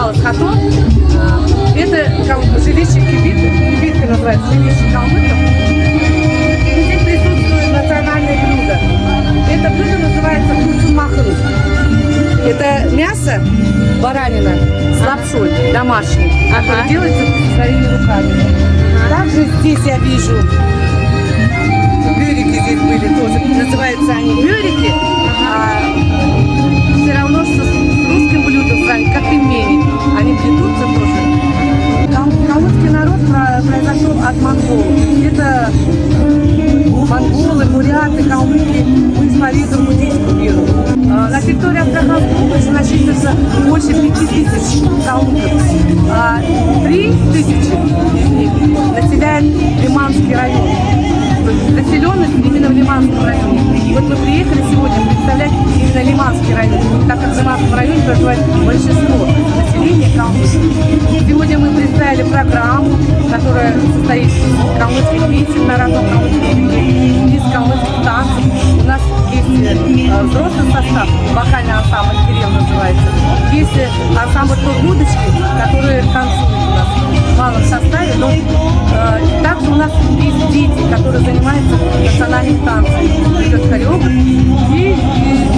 называлась Хатон. Это жилище кибитка называется, жилище калмыков. И здесь присутствует национальное блюдо. Это блюдо называется курсумахру. Это мясо, баранина с лапшой домашней, которая делается своими руками. Также здесь я вижу бюрики, здесь были тоже, называются они бюрики, все равно, что с русским блюдом, как пельмени, они плетутся тоже. Калмыцкий народ произошел от монголов. Это монголы, буряты, калмыки, мы исповедуем буддийскую веру. На территории Астраханской области насчитывается больше 5000 калмыков. 3000 из них населяет Лиманский район. То есть заселенность именно в Лиманском районе. Вот мы приехали сегодня представлять именно Лиманский район, так как в Лиманском районе проживает большинство населения калмыков. Сегодня мы представили программу, которая состоит из калмыцких песен на родном калмыцком языке, из калмыцких танцев. У нас есть взрослый состав, вокальный ансамбль «Кирилл» называется. Есть ансамбль «Турбудочки», которые танцуют у нас в малом составе, но также у нас есть дети, которые занимаются национальными танцами. Идет хореограф, и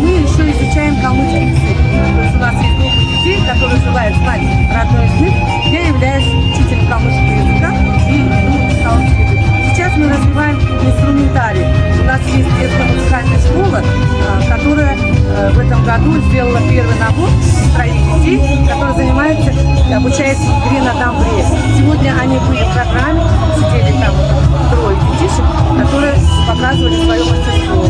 мы еще изучаем калмыцкий язык. То есть у нас есть группа детей, которые желают знать родной язык. Я являюсь учителем калмыцкого языка и веду калмыцкий язык. Сейчас мы развиваем инструментарий. У нас есть детская музыкальная школа, которая в этом году сделала первый набор из 3 детей, которые занимаются, обучаются игре на тамбуре. Сегодня они были в программе, сидели там 3 детишек, которые показывали свое мастерство.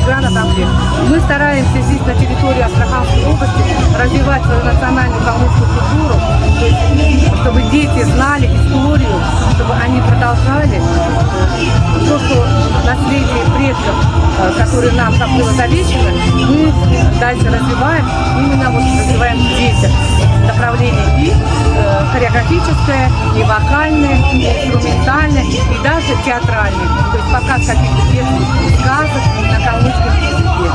Игра на тамбуре. Мы стараемся здесь, на территории Астраханской области, развивать свою национальную калмыцкую культуру, то есть, чтобы дети знали историю, чтобы они продолжали то, что наследие предков, которые нам там было завещено, мы дальше развиваем, именно вот развиваем в детях направление и хореографическое, и вокальное, и инструментальное, и даже театральное. То есть показ каких-то детских сказок на калмыцком языке.